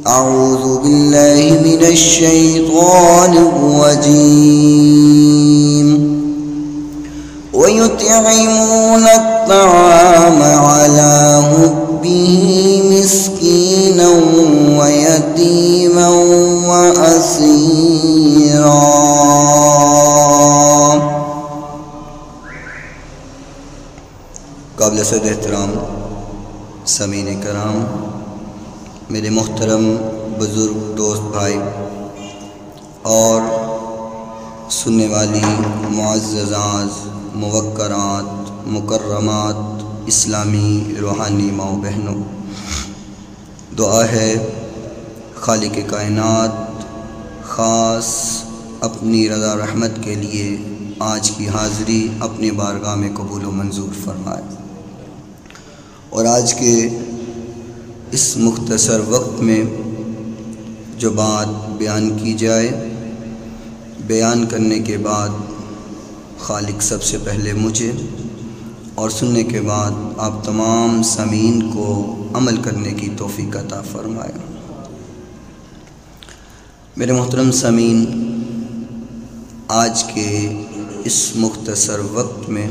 أعوذ بالله من الشيطان الرجيم ويطعمون الطعام على حبه مسكينا ويتيما وأسيرا. قابل صد احترام سامعین کرام، میرے محترم بزرگ دوست بھائی اور سننے والی معززات موقرات مکرمات اسلامی روحانی ماؤں بہنوں، دعا ہے خالق کائنات خاص اپنی رضا رحمت کے لیے آج کی حاضری اپنی بارگاہ میں قبول و منظور فرمائے، اور آج کے اس مختصر وقت میں جو بات بیان کی جائے، بیان کرنے کے بعد خالق سب سے پہلے مجھے اور سننے کے بعد آپ تمام سامعین کو عمل کرنے کی توفیق عطا فرمائے۔ میرے محترم سامعین، آج کے اس مختصر وقت میں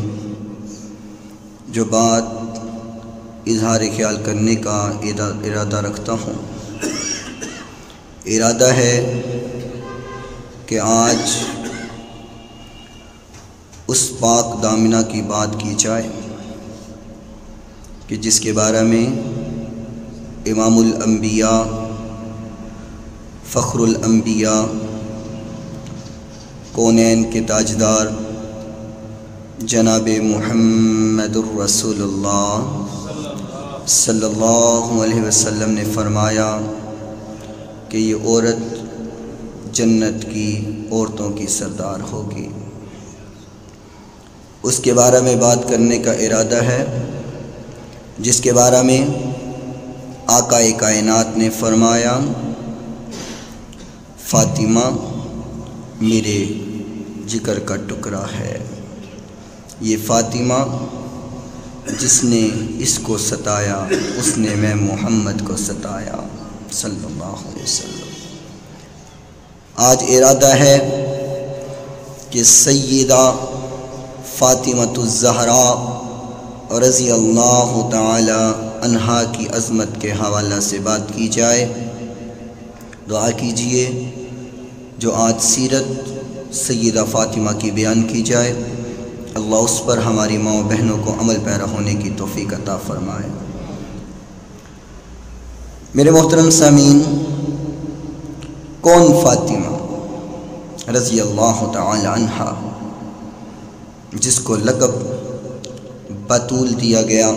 جو بات اظہار خیال کرنے کا ارادہ رکھتا ہوں، ارادہ ہے کہ آج اس پاک دامنہ کی بات کی جائے کہ جس کے بارے میں امام الانبیاء فخر الانبیاء کونین کے تاجدار جناب محمد الرسول اللہ صلی اللہ علیہ وسلم نے فرمایا کہ یہ عورت جنت کی عورتوں کی سردار ہوگی۔ اس کے بارے میں بات کرنے کا ارادہ ہے جس کے بارے میں آقا کائنات نے فرمایا، فاطمہ میرے جگر کا ٹکڑا ہے، یہ فاطمہ جس نے اس کو ستایا اس نے میں محمد کو ستایا صلی اللہ علیہ وسلم۔ آج ارادہ ہے کہ سیدہ فاطمۃ الزہراء رضی اللہ تعالی عنہا کی عظمت کے حوالہ سے بات کی جائے۔ دعا کیجئے جو آج سیرت سیدہ فاطمہ کی بیان کی جائے، اللہ اس پر ہماری ماں و بہنوں کو عمل پیرا ہونے کی توفیق عطا فرمائے۔ میرے محترم سامعین، کون فاطمہ رضی اللہ تعالی عنہا، جس کو لقب بطول دیا گیا،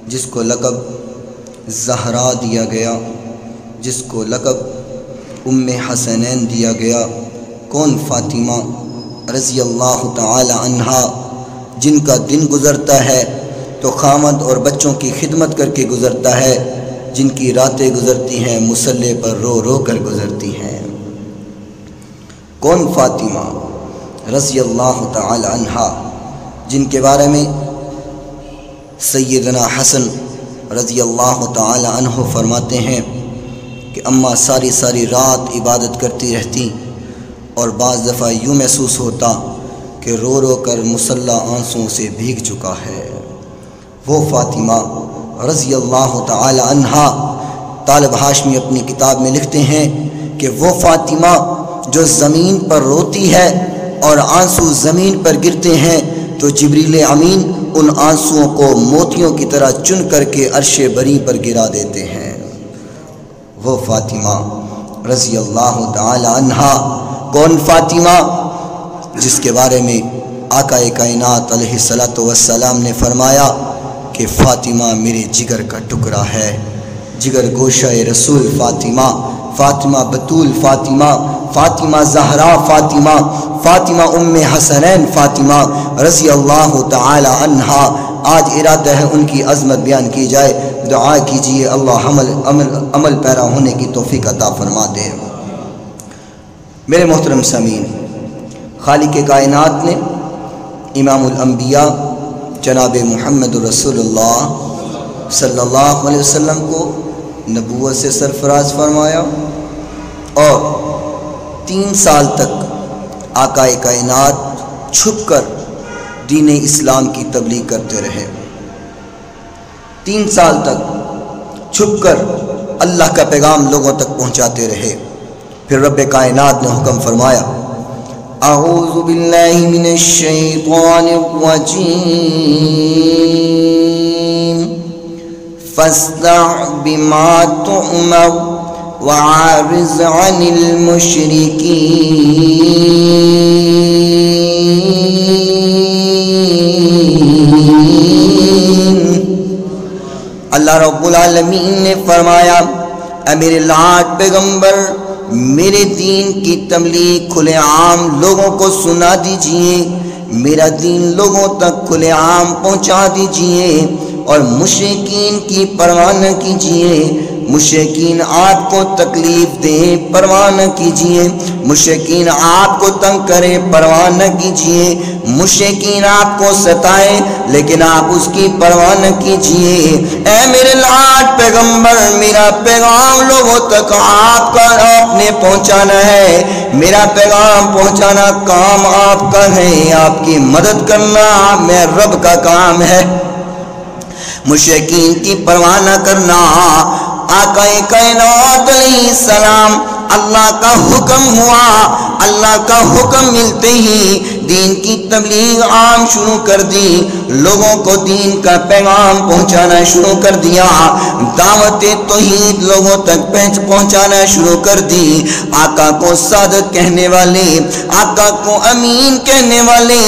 جس کو لقب زہرا دیا گیا، جس کو لقب ام حسنین دیا گیا، کون فاطمہ رضی اللہ تعالی عنہا، جن کا دن گزرتا ہے تو خامد اور بچوں کی خدمت کر کے گزرتا ہے، جن کی راتیں گزرتی ہیں مصلے پر رو رو کر گزرتی ہیں۔ کون فاطمہ رضی اللہ تعالی عنہا، جن کے بارے میں سیدنا حسن رضی اللہ تعالی عنہ فرماتے ہیں کہ اماں ساری ساری رات عبادت کرتی رہتی اور بعض دفعہ یوں محسوس ہوتا کہ رو رو کر مصلی آنسوں سے بھیگ چکا ہے۔ وہ فاطمہ رضی اللہ تعالی عنہا، طالب ہاشمی اپنی کتاب میں لکھتے ہیں کہ وہ فاطمہ جو زمین پر روتی ہے اور آنسو زمین پر گرتے ہیں تو جبریل امین ان آنسوؤں کو موتیوں کی طرح چن کر کے عرش بری پر گرا دیتے ہیں۔ وہ فاطمہ رضی اللہ تعالی عنہا، کون فاطمہ جس کے بارے میں آقا کائنات علیہ الصلوۃ والسلام نے فرمایا کہ فاطمہ میرے جگر کا ٹکڑا ہے، جگر گوشہ رسول فاطمہ، فاطمہ بطول فاطمہ، فاطمہ زہرا فاطمہ، فاطمہ ام حسنین فاطمہ رضی اللہ تعالی عنہا۔ آج ارادہ ہے ان کی عظمت بیان کی جائے۔ دعا کیجئے اللہ عمل پیرا ہونے کی توفیق عطا فرما دے۔ میرے محترم سامعین، خالق کائنات نے امام الانبیاء جناب محمد رسول اللہ صلی اللہ علیہ وسلم کو نبوت سے سرفراز فرمایا اور 3 سال تک آقا کائنات چھپ کر دین اسلام کی تبلیغ کرتے رہے۔ 3 سال تک چھپ کر اللہ کا پیغام لوگوں تک پہنچاتے رہے۔ پھر رب کائنات نے حکم فرمایا، اعوذ باللہ من الشیطان الرجیم، فاصدع بما تؤمر وعارض عن المشرکین۔ اللہ رب العالمین نے فرمایا، اے میرے لاڈ پیغمبر، میرے دین کی تبلیغ کھلے عام لوگوں کو سنا دیجئے، میرا دین لوگوں تک کھلے عام پہنچا دیجئے، اور مشرکین کی پرواہ نہ کیجئے۔ مشرکین آپ کو تکلیف دیں، پرواہ نہ کیجئے۔ مشرکین آپ کو تنگ کریں، پرواہ نہ کیجئے۔ مشرکین آپ کو ستائیں لیکن آپ اس کی پرواہ نہ کیجئے۔ اے میرے لاڈ پیغمبر، میرا پیغام لوگوں تک آپ نے پہنچانا ہے۔ میرا پیغام پہنچانا کام آپ کا ہے، آپ کی مدد کرنا میں رب کا کام ہے۔ مشرکین کی پرواہ نہ کرنا۔ آقا کائنات علیہ السلام، اللہ کا حکم ہوا، اللہ کا حکم ملتے ہی دین کی تبلیغ عام شروع کر دی، لوگوں کو دین کا پیغام پہنچانا شروع کر دیا، دعوت توحید لوگوں تک پہنچانا شروع کر دی۔ آقا کو صادق کہنے والے، آقا کو امین کہنے والے،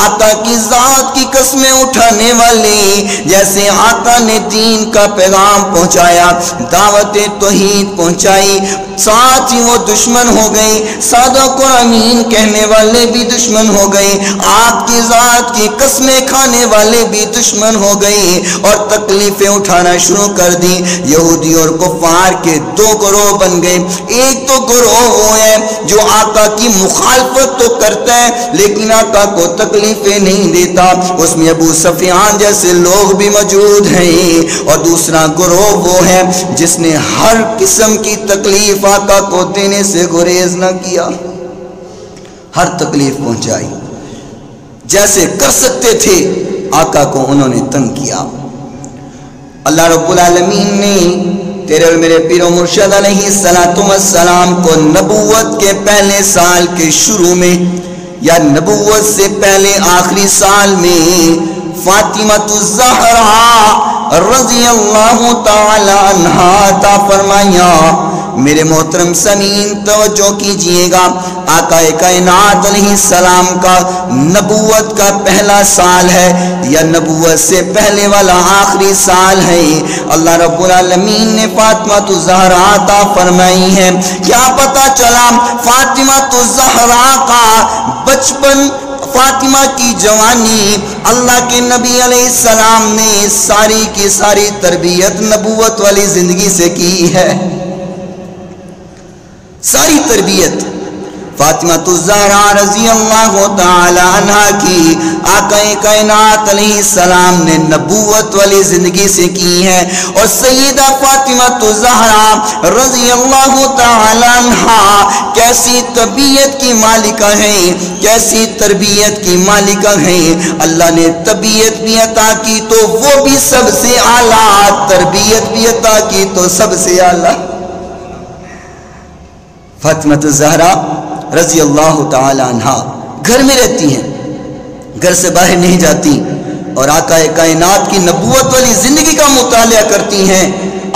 آقا کی ذات کی قسمیں اٹھانے والے، جیسے آقا نے دین کا پیغام پہنچایا، دعوت توحید پہنچائی، ساتھ ہی وہ دشمن ہو گئے۔ صادق اور امین کہنے والے بھی دشمن ہو گئے، آپ کی ذات کی قسمیں کھانے والے بھی دشمن ہو گئے اور تکلیفیں اٹھانا شروع کر دی۔ یہودی اور کفار کے 2 گروہ بن گئے۔ ایک تو گروہ وہ ہے جو آقا کی مخالفت تو کرتا ہے لیکن آقا کو تکلیفیں نہیں دیتا، اس میں ابو سفیان جیسے لوگ بھی موجود ہیں، اور دوسرا گروہ وہ ہے جس نے ہر قسم کی تکلیف آقا کو دینے سے گریز نہ کیا، ہر تکلیف پہنچائی، جیسے کر سکتے تھے آقا کو انہوں نے تنگ کیا۔ اللہ رب العالمین نے تیرے اور میرے پیر و مرشد علیہ السلام کو نبوت کے پہلے سال کے شروع میں یا نبوت سے پہلے آخری سال میں فاطمہ الزہرا رضی اللہ تعالی عنہا عطا فرمایا۔ میرے محترم سامعین توجہ کیجئے گا، آقا کائنات علیہ السلام کا نبوت کا پہلا سال ہے یا نبوت سے پہلے والا آخری سال ہے، اللہ رب العالمین نے فاطمہ الزہرا عطا فرمائی ہے۔ کیا پتہ چلا فاطمہ الزہرا کا بچپن، فاطمہ کی جوانی، اللہ کے نبی علیہ السلام نے ساری کی ساری تربیت نبوت والی زندگی سے کی ہے۔ ساری تربیت فاطمہ الزہرا رضی اللہ تعالی عنہ کی آقا کائنات علیہ السلام نے نبوت والی زندگی سے کی ہے، اور سیدہ فاطمہ الزہرا رضی اللہ تعالی عنہ کیسی طبیعت کی مالکہ ہیں، کیسی تربیت کی مالکہ ہیں۔ اللہ نے طبیعت بھی عطا کی تو وہ بھی سب سے اعلیٰ، تربیت بھی عطا کی تو سب سے اعلیٰ۔ فاطمہ الزہرا رضی اللہ تعالی عنہ گھر میں رہتی ہیں، گھر سے باہر نہیں جاتی، اور آقا کائنات کی نبوت والی زندگی کا مطالعہ کرتی ہیں،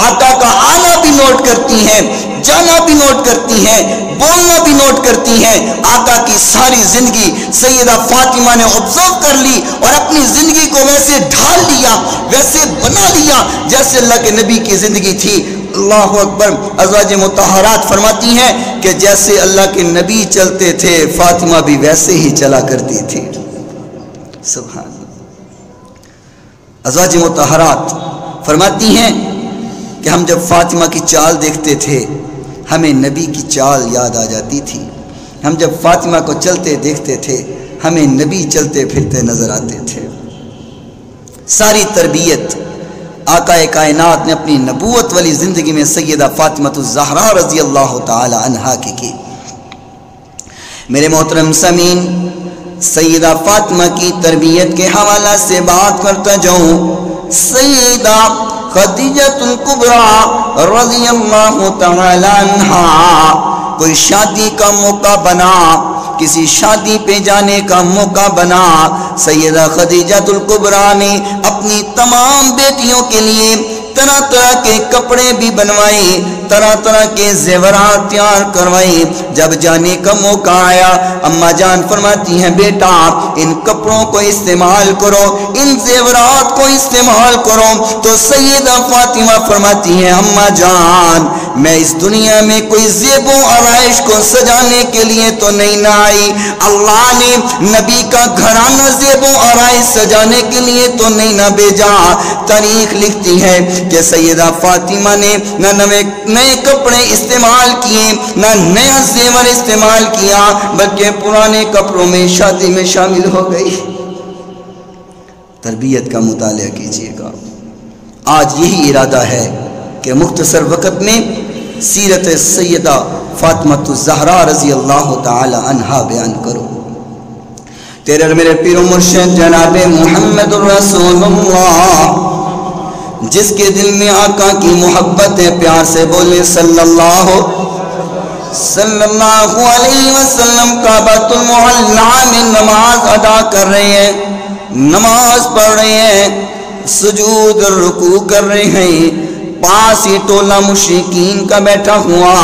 آقا کا آنا بھی نوٹ کرتی ہیں، جانا بھی نوٹ کرتی ہیں، بولنا بھی نوٹ کرتی ہیں۔ آقا کی ساری زندگی سیدہ فاطمہ نے آبزرو کر لی اور اپنی زندگی کو ویسے ڈھال لیا، ویسے بنا لیا جیسے اللہ کے نبی کی زندگی تھی۔ اللہ اکبر۔ ازواج مطہرات فرماتی ہیں کہ جیسے اللہ کے نبی چلتے تھے فاطمہ بھی ویسے ہی چلا کرتی تھی۔ سبحان اللہ۔ ازواج مطہرات فرماتی ہیں کہ ہم جب فاطمہ کی چال دیکھتے تھے ہمیں نبی کی چال یاد آ جاتی تھی، ہم جب فاطمہ کو چلتے دیکھتے تھے ہمیں نبی چلتے پھرتے نظر آتے تھے۔ ساری تربیت آقا کائنات نے اپنی نبوت والی زندگی میں سیدہ فاطمہ الزہرا رضی اللہ تعالی عنہا کی میرے محترم سامعین، سیدہ فاطمہ کی تربیت کے حوالہ سے بات کرتا جاؤں، سیدہ خدیجہ الکبریٰ رضی اللہ تعالی عنہا کوئی شادی کا موقع بنا، کسی شادی پہ جانے کا موقع بنا، سیدہ خدیجہ الکبریٰ نے اپنی تمام بیٹیوں کے لیے طرح طرح کے کپڑے بھی بنوائے، طرح طرح کے زیورات تیار کروائے۔ جب جانے کا موقع آیا، اماں جان فرماتی ہیں بیٹا ان کپڑوں کو استعمال کرو، ان زیورات کو استعمال کرو۔ تو سیدہ فاطمہ فرماتی ہیں اماں جان میں اس دنیا میں کوئی زیب و آرائش کو سجانے کے لیے تو نہیں نہ آئی، اللہ نے نبی کا گھرانہ زیب و آرائش سجانے کے لیے تو نہیں نہ بھیجا۔ تاریخ لکھتی ہے کہ سیدہ فاطمہ نے نہ نئے کپڑے استعمال کیے، نہ نیا زیور استعمال کیا، بلکہ پرانے کپڑوں میں شادی میں شامل ہو گئی۔ تربیت کا مطالعہ کیجئے گا۔ آج یہی ارادہ ہے کہ مختصر وقت میں سیرت سیدہ فاطمہ الزہرا رضی اللہ تعالی عنہا بیان کرو۔ تیرے اور میرے پیر و مرشد جناب محمد الرسول اللہ، جس کے دل میں آقا کی محبت ہے، پیار سے بولے صلی اللہ علیہ وسلم۔ کعبۃ المعلّہ میں نماز ادا کر رہے ہیں، نماز پڑھ رہے ہیں، سجود اور رکوع کر رہے ہیں، پاس ہی ٹولہ مشرکین کا بیٹھا ہوا،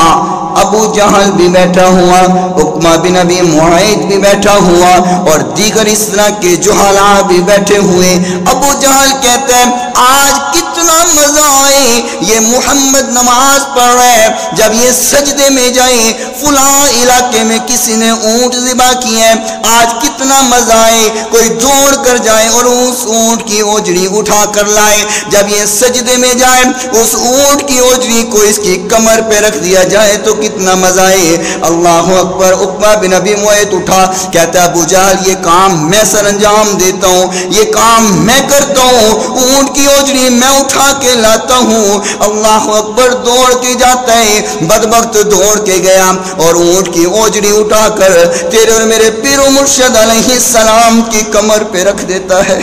ابو جہل بھی بیٹھا ہوا، عقبہ بن ابی معیط بھی بیٹھا ہوا، اور دیگر اس طرح کے جہلاء بھی بیٹھے ہوئے۔ ابو جہل کہتا ہے آج کتنا مزہ آئے، یہ محمد نماز پڑھ رہا ہے، جب یہ سجدے میں جائے فلاں علاقے میں کسی نے اونٹ ذبح کیا ہے، آج کتنا مزہ آئے، کوئی دوڑ کر جائے اور اس اونٹ کی اوجڑی اٹھا کر لائے، جب یہ سجدے میں جائے اس اونٹ کی اوجڑی کو اس کی کمر پہ رکھ دیا جائے تو کتنا مزہ آئے۔ اللہ اکبر۔ عقبہ بن ابی معیط اٹھا، کہتا ہے ابو جہل یہ کام میں سر انجام دیتا ہوں، یہ کام میں کرتا ہوں، اونٹ کی اوجڑی میں اٹھا کے لاتا ہوں۔ اللہ اکبر۔ دوڑ کے جاتا ہے، بدبخت دوڑ کے گیا اور اونٹ کی اوجڑی اٹھا کر تیرے اور میرے پیر و مرشد علیہ السلام کی کمر پہ رکھ دیتا ہے۔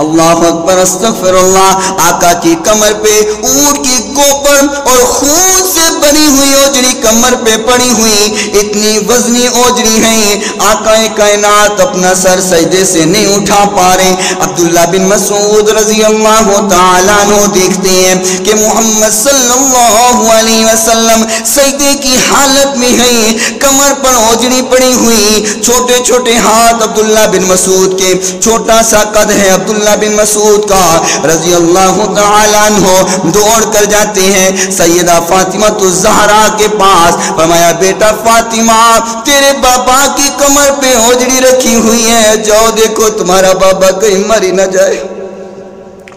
اللہ اکبر، استغفر اللہ۔ آقا کی کمر پہ اونٹ کی گوبر اور خون سے بنی ہوئی اوجڑی کمر پہ پڑی ہوئی، اتنی وزنی اوجڑی ہے، آقا کائنات اپنا سر سجدے سے نہیں اٹھا پا رہے۔ عبداللہ بن مسعود رضی اللہ تعالیٰ عنہ دیکھتے ہیں کہ محمد صلی اللہ علیہ وسلم سجدے کی حالت میں ہیں، کمر پر اوجڑی پڑی ہوئی، چھوٹے چھوٹے ہاتھ عبداللہ بن مسعود کے، چھوٹا سا قد ہے عبداللہ بن مسعود کا رضی اللہ تعالیٰ عنہ، دوڑ کر جاتے ہیں سیدہ فاطمہ الزہرا کے پاس، فرمایا بیٹا فاطمہ تیرے بابا کی کمر پہ اوجڑی رکھی ہوئی ہے، جاؤ دیکھو تمہارا بابا کہیں مر ہی نہ جائے۔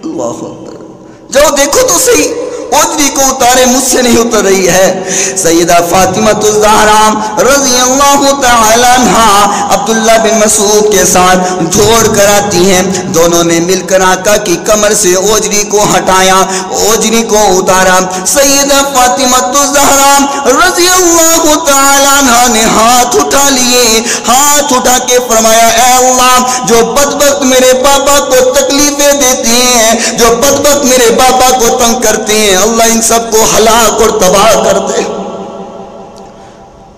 اللہ اکبر، جاؤ دیکھو تو صحیح، اوجڑی کو اتارے، مجھ سے نہیں اتر رہی ہے۔ سیدہ فاطمہ الزہرا رضی اللہ تعالی عنہا عبداللہ بن مسعود کے ساتھ دوڑ کر آتی ہیں، دونوں نے مل کر آقا کی کمر سے اوجڑی کو ہٹایا، اوجڑی کو اتارا۔ سیدہ فاطمہ الزہرا رضی اللہ تعالی عنہا نے ہاتھ اٹھا لیے، ہاتھ اٹھا کے فرمایا اے اللہ جو بدبخت میرے بابا کو تکلیفیں دیتے ہیں، جو بدبخت میرے بابا کو تنگ کرتے ہیں، اللہ ان سب کو ہلاک اور تباہ کر دے۔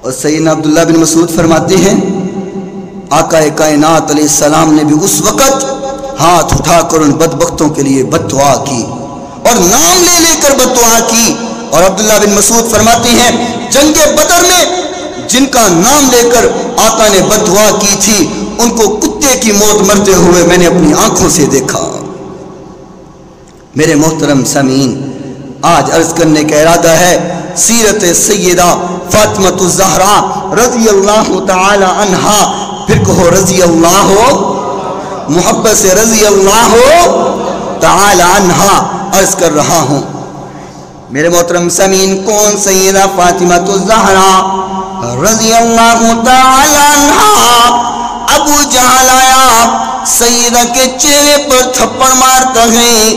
اور سیدنا عبداللہ بن مسعود فرماتے ہیں آقا کائنات علیہ السلام نے بھی اس وقت ہاتھ اٹھا کر ان بدبختوں کے لیے بد دعا کی اور نام لے لے کر بد دعا کی۔ اور عبداللہ بن مسعود فرماتے ہیں جنگ بدر میں جن کا نام لے کر آقا نے بد دعا کی تھی ان کو کتے کی موت مرتے ہوئے میں نے اپنی آنکھوں سے دیکھا۔ میرے محترم سامعین، آج عرض کرنے کا ارادہ ہے سیرت سیدہ فاطمہ الزہرا رضی اللہ تعالی عنہا، پھر کہو رضی اللہ، محبت سے رضی اللہ تعالی عنہا عرض کر رہا ہوں۔ میرے محترم سامعین، کون سیدہ فاطمہ الزہرا رضی اللہ تعالی عنہا؟ ابو جہل آیا، سیدہ کے چہرے پر تھپڑ مارتا ہے،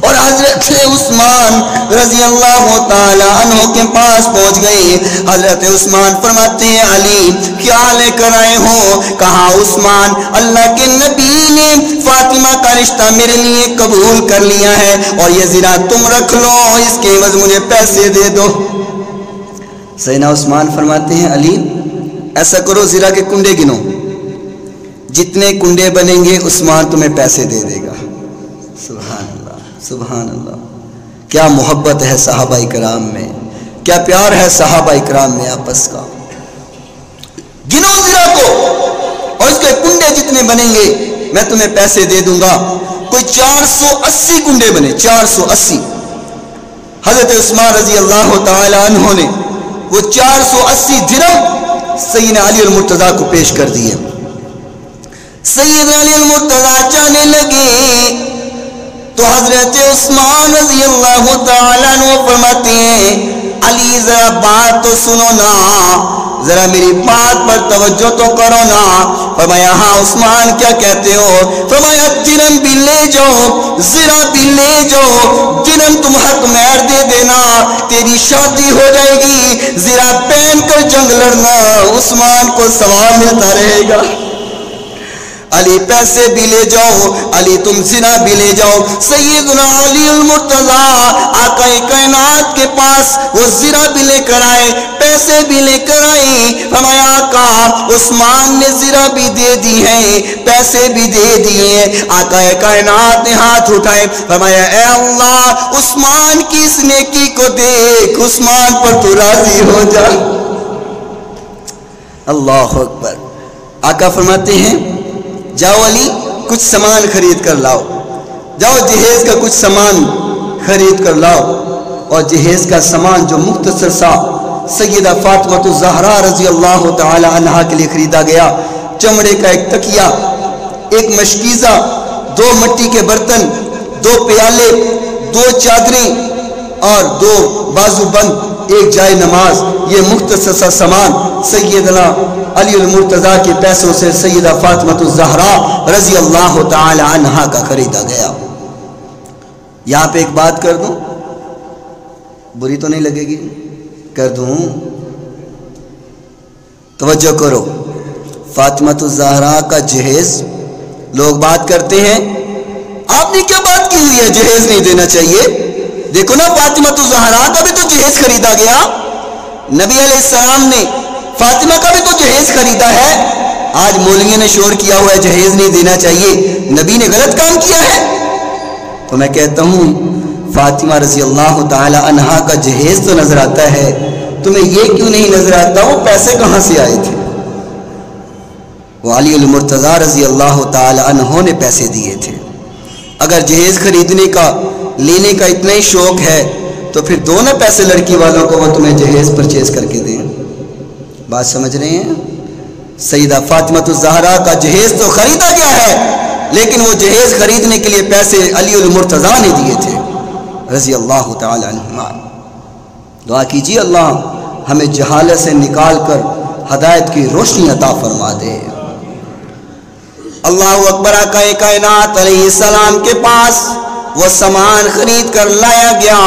اور حضرت عثمان رضی اللہ تعالی عنہ کے پاس پہنچ گئے. حضرت عثمان فرماتے ہیں علی کیا لے کر آئے ہو؟ کہا عثمان اللہ کے نبی نے فاطمہ کا رشتہ میرے لیے قبول کر لیا ہے اور یہ زنا تم رکھ لو، اس کے عوض مجھے پیسے دے دو. سیدنا عثمان فرماتے ہیں علی ایسا کرو زنا کے کنڈے گنو، جتنے کنڈے بنیں گے عثمان تمہیں پیسے دے دے گا. سبحان اللہ سبحان اللہ. کیا محبت ہے صحابہ کرام میں، کیا پیار ہے صحابہ کرام میں آپس کا. گنو زنا کو اور اس کے کنڈے جتنے بنیں گے میں تمہیں پیسے دے دوں گا. کوئی 480 کنڈے بنے، 480. حضرت عثمان رضی اللہ تعالی عنہ نے وہ 480 درہم سیدنا علی المرتضیٰ کو پیش کر دیے. سیدنا علی المرتضیٰ جانے لگے تو حضرت عثمان رضی اللہ تعالیٰ عنہ فرماتے ہیں علی ذرا بات تو سنو نا، ذرا میری بات پر توجہ تو کرو نا. فرمایا ہاں عثمان کیا کہتے ہو؟ فرمایا درہم بھی لے جاؤ، زنا بھی لے جاؤ، درہم تم حق مہر دے دینا، تیری شادی ہو جائے گی، زنا پہن کر جنگ لڑنا، عثمان کو ثواب ملتا رہے گا. علی پیسے بھی لے جاؤ، علی تم زنا بھی لے جاؤ. سیدنا علی المرتضیٰ آقا کائنات کے پاس وہ زنا بھی لے کر آئے، پیسے بھی لے کر آئے. فرمایا آقا عثمان نے زنا بھی دے دی ہے، پیسے بھی دے دیے. آقا کائنات نے ہاتھ اٹھائے، فرمایا اے اللہ عثمان کی اس نیکی کو دیکھ، عثمان پر تو راضی ہو جا. اللہ اکبر. آقا فرماتے ہیں جاؤ علی کچھ سامان خرید کر لاؤ، جاؤ جہیز کا کچھ سامان خرید کر لاؤ. اور جہیز کا سامان جو مختصر سا سیدہ فاطمہ الزہرا رضی اللہ تعالی عنہا کے لیے خریدا گیا، چمڑے کا ایک تکیہ، ایک مشکیزہ، 2 مٹی کے برتن، 2 پیالے، 2 چادریں اور 2 بازو بند، ایک جائے نماز، یہ مختصر سا سامان سیدنا علی المرتضیٰ کے پیسوں سے سیدہ فاطمہ الزہرا رضی اللہ تعالی عنہا کا خریدا گیا. یہاں پہ ایک بات کر دوں، بری تو نہیں لگے گی؟ کر دوں. توجہ کرو. فاطمہ الزہرا کا جہیز، لوگ بات کرتے ہیں آپ نے کیا بات کی ہوئی ہے جہیز نہیں دینا چاہیے؟ دیکھو نا فاطمہ الزہرا کا بھی تو جہیز خریدا گیا، نبی علیہ السلام نے فاطمہ کا بھی تو جہیز خریدا ہے. آج مولویوں نے شور کیا ہوا ہے جہیز نہیں دینا چاہیے، نبی نے غلط کام کیا ہے. تو میں کہتا ہوں فاطمہ رضی اللہ تعالی عنہا کا جہیز تو نظر آتا ہے، تمہیں یہ کیوں نہیں نظر آتا وہ پیسے کہاں سے آئے تھے؟ وہ علی المرتضیٰ رضی اللہ تعالی عنہ نے پیسے دیے تھے. اگر جہیز خریدنے کا لینے کا اتنا ہی شوق ہے تو پھر دو نہ پیسے لڑکی والوں کو، وہ تمہیں جہیز پرچیز کر کے دیں. بات سمجھ رہے ہیں؟ سیدہ فاطمہ الزہرا کا جہیز تو خریدا گیا ہے، لیکن وہ جہیز خریدنے کے لیے پیسے علی المرتضیٰ نے دیے تھے رضی اللہ تعالی عنہ. دعا کیجیے اللہ ہمیں جہالت سے نکال کر ہدایت کی روشنی عطا فرما دے. اللہ اکبر. آقا کائنات علیہ السلام کے پاس وہ سامان خرید کر لایا گیا.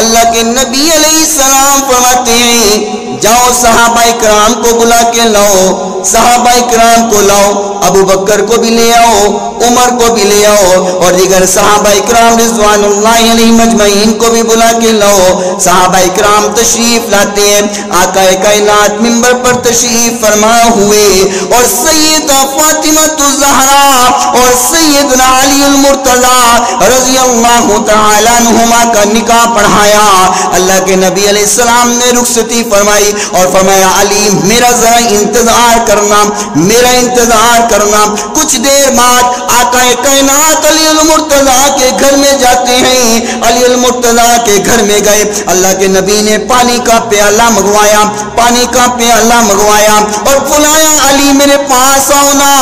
اللہ کے نبی علیہ السلام فرماتے ہیں جاؤ صحابہ کرام کو بلا کے لاؤ، صحابہ کرام کو لاؤ، ابو بکر کو بھی لے آؤ، عمر کو بھی لے آؤ، اور دیگر صحابہ کرام رضوان اللہ علیہ مجمعین کو بھی بلا کے لاؤ. صحابہ کرام تشریف لاتے ہیں. آقا کائنات منبر پر تشریف فرما ہوئے اور سیدہ فاطمہ الزہرا اور سیدنا علی المرتضیٰ رضی اللہ تعالی عنہما کا نکاح پڑھایا. اللہ کے نبی علیہ السلام نے رخصتی فرمائی اور فرمایا علی میرا ذرا انتظار کرنا، میرا انتظار کرنا. کچھ دیر بعد آقا کائنات علی المرتضیٰ کے گھر میں جاتے ہیں. علی المرتضیٰ کے گھر میں گئے. اللہ کے نبی نے پانی کا پیالہ منگوایا، پانی کا پیالہ منگوایا اور بلایا علی میرے پاس آؤ نا،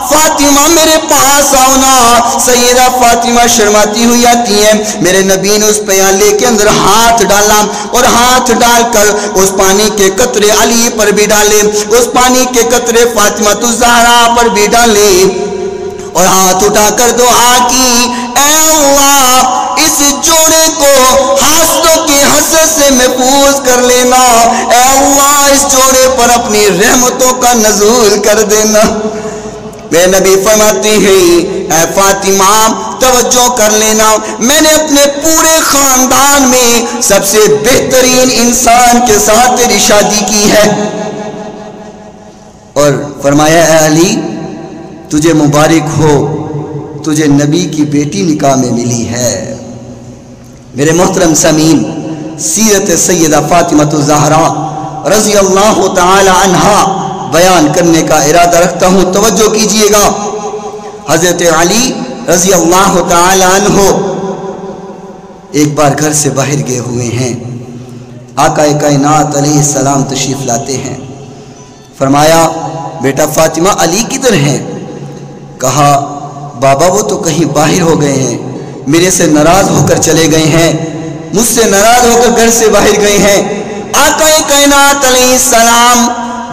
فاطمہ میرے پاس آؤ نا. سیدہ فاطمہ شرماتی ہوئی آتی ہے. میرے نبی نے اس پیالے کے اندر ہاتھ ڈالا اور ہاتھ ڈال کر اس پانی کے قطرے علی پر بھی ڈالے، اس پانی کے قطرے فاطمہ الزہرا پر بھی ڈالے اور ہاتھ اٹھا کر دعا کی اے اللہ اس جوڑے کو حاسدوں کی حسد سے محفوظ کر لینا، اے اللہ اس جوڑے پر اپنی رحمتوں کا نزول کر دینا۔ میرے نبی فرماتے ہیں اے فاطمہ توجہ کر لینا، میں نے اپنے پورے خاندان میں سب سے بہترین انسان کے ساتھ تیری شادی کی ہے۔ اور فرمایا اے علی تجھے مبارک ہو، تجھے نبی کی بیٹی نکاح میں ملی ہے۔ میرے محترم سامعین، سیرت سیدہ فاطمہ الزہرا رضی اللہ تعالی عنہا بیان کرنے کا ارادہ رکھتا ہوں، توجہ کیجئے گا۔ حضرت علی رضی اللہ تعالی عنہ ایک بار گھر سے باہر گئے ہوئے ہیں، آقا کائنات علیہ السلام تشریف لاتے ہیں۔ فرمایا بیٹا فاطمہ علی کدھر ہیں؟ کہا بابا وہ تو کہیں باہر ہو گئے ہیں، میرے سے ناراض ہو کر چلے گئے ہیں، مجھ سے ناراض ہو کر گھر سے باہر گئے ہیں۔ آقا کائنات علیہ السلام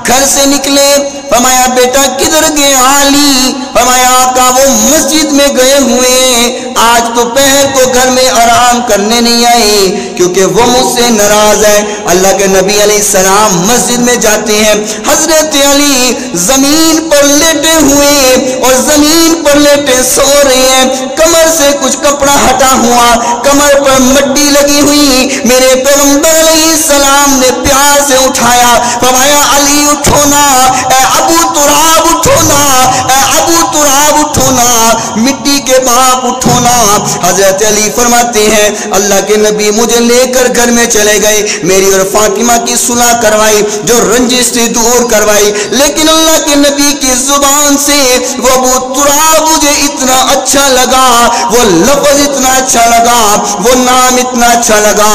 گھر سے نکلے، فرمایا بیٹا کدھر گئے علی؟ فرمایا آقا وہ مسجد میں گئے ہوئے ہیں، آج دوپہر کو گھر میں آرام کرنے نہیں آئے کیونکہ وہ مجھ سے ناراض ہے۔ اللہ کے نبی علیہ السلام مسجد میں جاتے ہیں، حضرت علی زمین پر لیٹے ہوئے اور زمین پر لیٹے سو رہے ہیں، کمر سے کچھ کپڑا ہٹا ہوا، کمر پر مٹی لگی ہوئی۔ میرے پیغمبر علیہ السلام نے پیار سے اٹھایا، فرمایا علی اٹھو نا، اے ابو تراب اٹھو نا، اے ابو تراب اٹھو نا، مٹی کے باپ اٹھو نا۔ حضرت علی فرماتے ہیں اللہ کے نبی مجھے لے کر گھر میں چلے گئے، میری اور فاطمہ کی صلح کروائی، جو رنجش سے دور کروائی، لیکن اللہ کے نبی کی زبان سے وہ ابو تراب مجھے اتنا اچھا لگا، وہ لفظ اتنا اچھا لگا، وہ نام اتنا اچھا لگا،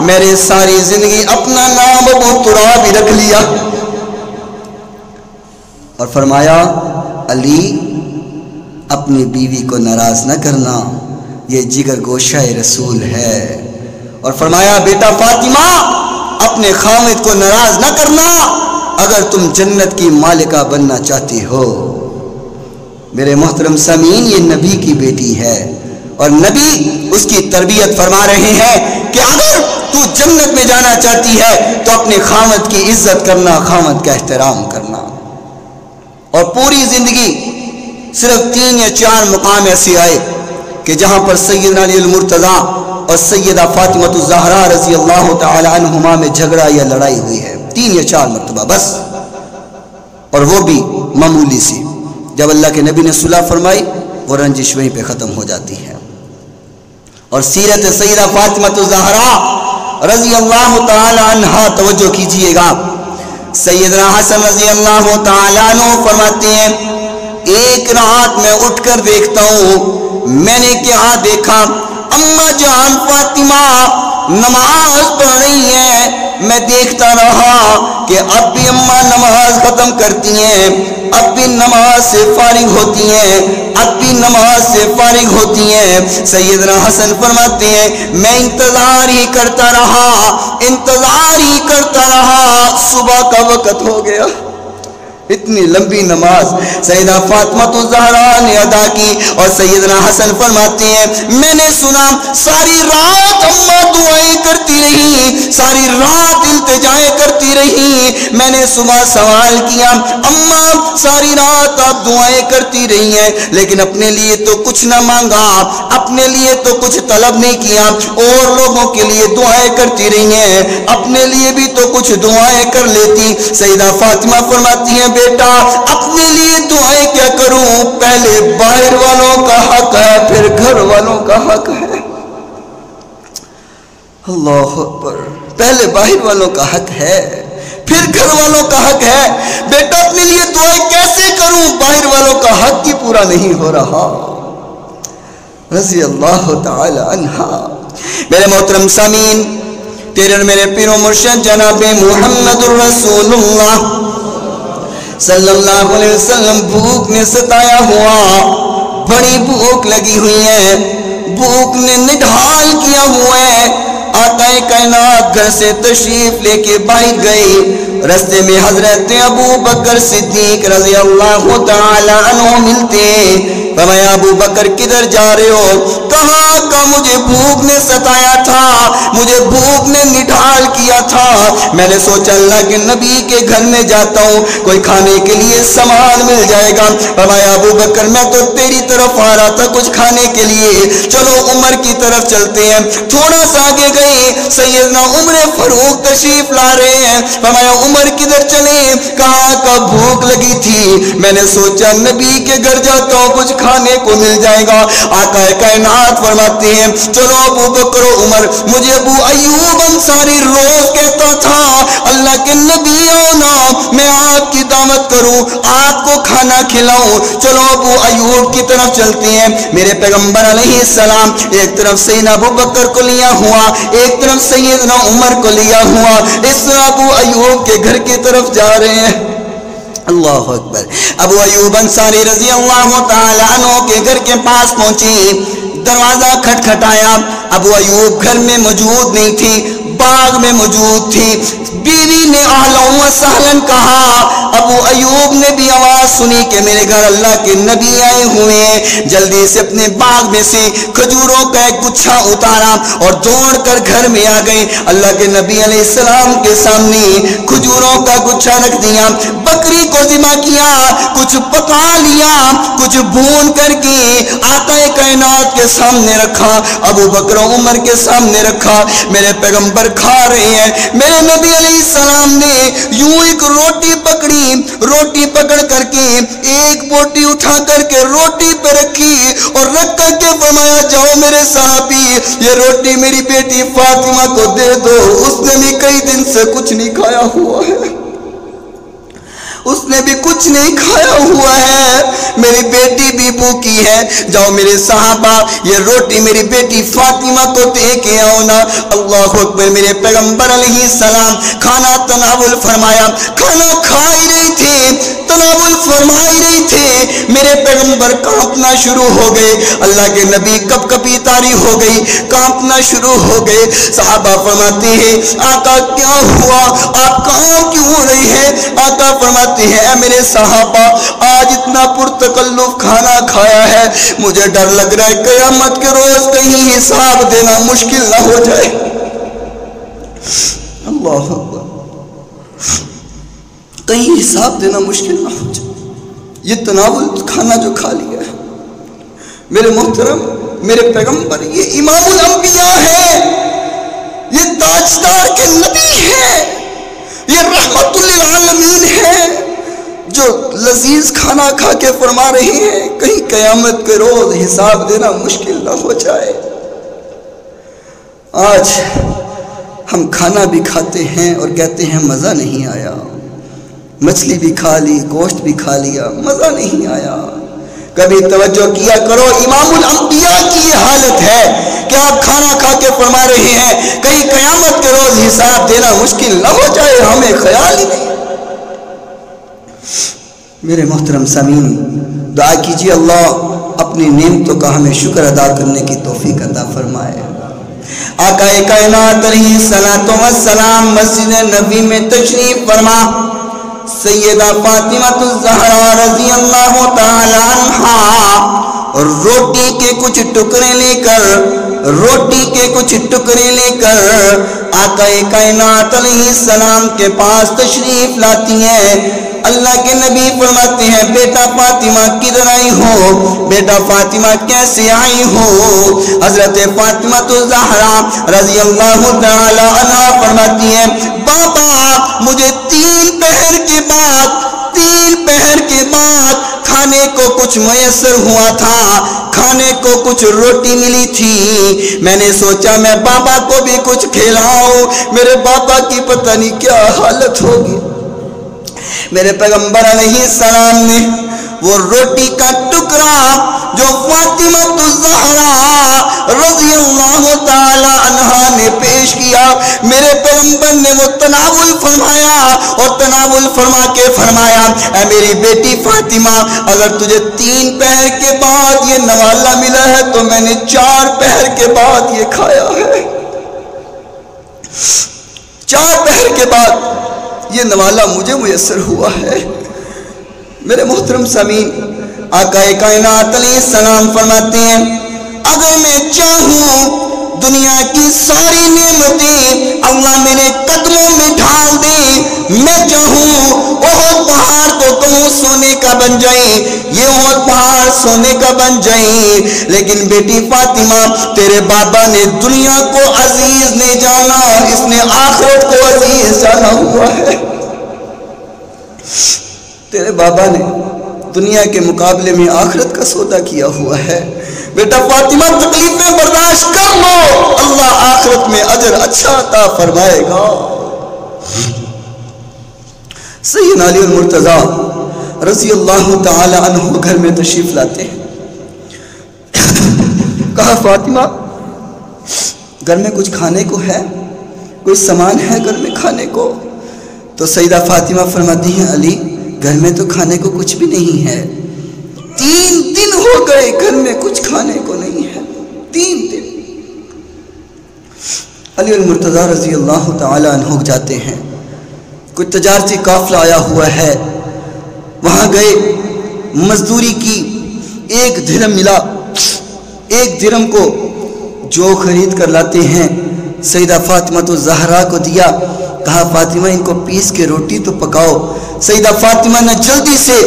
میرے ساری زندگی اپنا نام ابو تراب ہی رکھ لیا۔ اور فرمایا علی اپنی بیوی کو ناراض نہ کرنا، یہ جگر گوشہ رسول ہے۔ اور فرمایا بیٹا فاطمہ اپنے خامد کو ناراض نہ کرنا اگر تم جنت کی مالکہ بننا چاہتی ہو۔ میرے محترم سامعین یہ نبی کی بیٹی ہے اور نبی اس کی تربیت فرما رہے ہیں کہ اگر تو جنت میں جانا چاہتی ہے تو اپنے خامد کی عزت کرنا، خامد کا احترام کرنا۔ اور پوری زندگی صرف 3 یا 4 مقام ایسے آئے کہ جہاں پر سیدنا علی المرتضیٰ اور سیدہ فاطمہ الزہرا رضی اللہ تعالی عنہما میں جھگڑا یا لڑائی ہوئی ہے، 3 یا 4 مرتبہ بس، اور وہ بھی معمولی سی۔ جب اللہ کے نبی نے صلح فرمائی وہ رنجش وہیں پہ ختم ہو جاتی ہے۔ اور سیرت سیدہ فاطمہ الزہرا رضی اللہ تعالی عنہا توجہ کیجئے گا، سیدنا حسن رضی اللہ تعالیٰ عنہ فرماتے ہیں ایک رات میں اٹھ کر دیکھتا ہوں، میں نے کیا دیکھا، اماں جان فاطمہ نماز پڑھ رہی ہیں، میں دیکھتا رہا کہ اب بھی اماں نماز ختم کرتی ہیں، اب بھی نماز سے فارغ ہوتی ہیں، اب بھی نماز سے فارغ ہوتی ہیں۔ سیدنا حسن فرماتے ہیں میں انتظار ہی کرتا رہا، صبح کا وقت ہو گیا، اتنی لمبی نماز سیدہ فاطمہ الزہرا نے ادا کی۔ اور سیدنا حسن فرماتے ہیں میں نے سنا ساری رات اماں دعائیں کرتی رہی، ساری رات التجائیں کرتی رہی، میں نے صبح سوال کیا اماں ساری رات آپ دعائیں کرتی رہی ہیں لیکن اپنے لیے تو کچھ نہ مانگا، اپنے لیے تو کچھ طلب نہیں کیا، اور لوگوں کے لیے دعائیں کرتی رہی ہیں، اپنے لیے بھی تو کچھ دعائیں کر لیتی۔ سیدہ فاطمہ فرماتی ہیں بیٹا اپنے لیے دعائیں کیا کروں، پہلے باہر والوں کا حق ہے پھر گھر والوں کا حق ہے۔ اللہ اکبر، پہلے باہر والوں کا حق ہے پھر گھر والوں کا حق ہے، بیٹا اپنے لیے دعائیں کیسے کروں، باہر والوں کا حق ہی پورا نہیں ہو رہا۔ رضی اللہ تعالی عنہ۔ میرے محترم سامعین، تیرے اور میرے پیر و مرشد جناب محمد الرسول اللہ صلی اللہ علیہ وسلم بھوک نے ستایا ہوا، بڑی بھوک لگی ہوئی ہے، بھوک نے نڈھال کیا ہوا ہے۔ آقا کائنات گھر سے تشریف لے کے باہر گئی، رستے میں حضرت ابو بکر صدیق رضی اللہ تعالی عنہ ملتے، فرمایا ابو بکر کدھر جا رہے ہو؟ کہاں کا مجھے بھوک نے ستایا تھا، مجھے بھوک نے نڈھال کیا تھا، میں نے سوچا اللہ کے نبی کے گھر میں جاتا ہوں، کوئی کھانے کے لیے سامان مل جائے گا۔ فرمایا ابو بکر میں تو تیری طرف آ رہا تھا کچھ کھانے کے لیے، چلو عمر کی طرف چلتے ہیں۔ تھوڑا سا آگے گئے، سیدنا عمر فاروق تشریف لا رہے ہیں۔ فرمایا عمر کدھر چلے؟ کہاں کا بھوک لگی تھی، میں نے سوچا نبی کے گھر جاتا ہوں کچھ کھانے کو مل جائے گا۔ آقا کائنات فرماتے ہیں چلو ابو بکر و عمر، مجھے ابو ایوب انصاری روز کہتا تھا اللہ کے نبی آؤ نا، میں آپ کی دعوت کروں، آپ کو کھانا کھلاؤں، چلو ابو ایوب کی طرف چلتے ہیں۔ میرے پیغمبر علیہ السلام ایک طرف سیدنا ابو بکر کو لیا ہوا، ایک طرف سیدنا عمر کو لیا ہوا، اس طرح ابو ایوب کے گھر کی طرف جا رہے ہیں۔ اللہ اکبر۔ ابو ایوب انصاری رضی اللہ تعالی عنہ کے گھر کے پاس پہنچی، دروازہ کھٹکھٹایا، ابو ایوب گھر میں موجود نہیں تھی، باغ میں موجود تھی۔ بیوی نے اہلا و سہلا کہا، ابو ایوب نے بھی آواز سنی کہ میرے گھر اللہ کے نبی آئے ہوئے ہیں، جلدی سے اپنے باغ میں سے کھجوروں کا ایک گچھا اتارا اور دوڑ کر گھر میں آ گئے۔ اللہ کے نبی علیہ السلام کے سامنے کھجوروں کا گچھا رکھ دیا، بکری کو ذبح کیا، کچھ پکا لیا، کچھ بھون کر کے آقا کائنات کے سامنے رکھا، ابو بکر و عمر کے سامنے رکھا۔ میرے پیغمبر کھا رہے ہیں، میرے نبی علیہ السلام نے یوں ایک روٹی پکڑی، روٹی پکڑ کر کے ایک بوٹی اٹھا کر کے روٹی پہ رکھی اور رکھ کر کے فرمایا جاؤ میرے صحابی یہ روٹی میری بیٹی فاطمہ کو دے دو، اس نے بھی کئی دن سے کچھ نہیں کھایا ہوا ہے، اس نے بھی کچھ نہیں کھایا ہوا ہے، میری بیٹی بھی بھوکی ہے، جاؤ میرے صحابہ یہ روٹی میری بیٹی فاطمہ کو دے کے آؤ نا۔ اللہ اکبر۔ میرے پیغمبر علیہ السلام کھانا تناول فرمایا، کھانا کھا ہی رہے تھے، تناول فرما ہی رہے تھے، میرے پیغمبر کانپنا شروع ہو گئے، اللہ کے نبی کپ کپی طاری ہو گئی، کانپنا شروع ہو گئے۔ صحابہ فرماتے ہیں آقا کیا ہوا، آپ کہاں کیوں ہو رہے ہیں؟ آقا فرماتے ہیں اے میرے صحابہ آج اتنا پرتکلف کھانا کھایا ہے، مجھے ڈر لگ رہا ہے قیامت کے روز کہیں حساب دینا مشکل نہ ہو جائے۔ اللہ اکبر، کہیں حساب دینا مشکل نہ ہو جائے۔ یہ تناول کھانا جو کھا لیا ہے میرے محترم، میرے پیغمبر یہ امام الانبیاء ہے، یہ تاجدار کے نبی ہے، یہ رحمت للعالمین ہے، جو لذیذ کھانا کھا کے فرما رہے ہیں کہیں قیامت کے روز حساب دینا مشکل نہ ہو جائے۔ آج ہم کھانا بھی کھاتے ہیں اور کہتے ہیں مزہ نہیں آیا، مچھلی بھی کھا لی، گوشت بھی کھا لیا، مزہ نہیں آیا۔ کبھی توجہ کیا کرو، امام الانبیاء کی یہ حالت ہے کہ آپ کھانا کھا کے فرما رہے ہیں کہیں قیامت کے روز حساب دینا مشکل نہ ہو جائے، ہمیں خیال ہی نہیں۔ میرے محترم سامعین دعا کیجیے اللہ اپنی نعمتوں کا ہمیں شکر ادا کرنے کی توفیق عطا فرمائے۔ آقا کائنات علیہ الصلوۃ والسلام مسجد نبی میں تشریف فرما، سیدہ فاطمہ الزہرا رضی اللہ تعالی عنہا روٹی کے کچھ ٹکڑے لے کر آقا کائنات علیہ السلام کے پاس تشریف لاتی ہیں۔ اللہ کے نبی فرماتے ہیں بیٹا فاطمہ کدھر آئی ہو، بیٹا فاطمہ کیسے آئی ہو؟ حضرت فاطمہ الزہرا رضی اللہ تعالی عنہا فرماتی ہیں بابا مجھے 3 پہر کے بعد کھانے کو کچھ میسر ہوا تھا، کھانے کو کچھ روٹی ملی تھی، میں نے سوچا میں بابا کو بھی کچھ کھلاؤں، میرے بابا کی پتہ نہیں کیا حالت ہوگی۔ میرے پیغمبر علیہ السلام نے وہ روٹی کا ٹکڑا جو فاطمہ الزہرا رضی اللہ تعالی عنہا نے پیش کیا، میرے پیغمبر نے وہ تناول فرمایا اور تناول فرما کے فرمایا اے میری بیٹی فاطمہ اگر تجھے 3 پہر کے بعد یہ نوالا ملا ہے تو میں نے 4 پہر کے بعد یہ کھایا ہے، 4 پہر کے بعد یہ نوالا مجھے میسر ہوا ہے۔ میرے محترم سامعین آقا کائنات علیہ السلام فرماتے ہیں اگر میں چاہوں دنیا کی ساری نعمتیں اللہ میرے قدموں میں ڈھال دے، میں چاہوں احد پہاڑ کو کہوں سونے کا بن جائے، یہ احد پہاڑ سونے کا بن جائے، لیکن بیٹی فاطمہ تیرے بابا نے دنیا کو عزیز نہیں جانا، اس نے آخرت کو عزیز جانا ہوا ہے۔ تیرے بابا نے دنیا کے مقابلے میں آخرت کا سودا کیا ہوا ہے۔ بیٹا فاطمہ تکلیفیں برداشت کر لو، اللہ آخرت میں اجر اچھا عطا فرمائے گا۔ سیدنا علی المرتضی رضی اللہ تعالی عنہ گھر میں تشریف لاتے ہیں۔ کہا فاطمہ گھر میں کچھ کھانے کو ہے، کوئی سامان ہے گھر میں کھانے کو؟ تو سیدہ فاطمہ فرماتی ہیں علی گھر میں تو کھانے کو کچھ بھی نہیں ہے، 3 دن ہو گئے گھر میں کچھ کھانے کو نہیں ہے، 3 دن۔ علی المرتضی رضی اللہ تعالی عنہ جاتے ہیں، کوئی تجارتی قافلہ آیا ہوا ہے، وہاں گئے، مزدوری کی، 1 درہم ملا، 1 درہم کو جو خرید کر لاتے ہیں سیدہ فاطمہ تو زہرا کو دیا، کہا فاطمہ ان کو پیس کے روٹی تو پکاؤ۔ سیدہ فاطمہ نے جلدی سے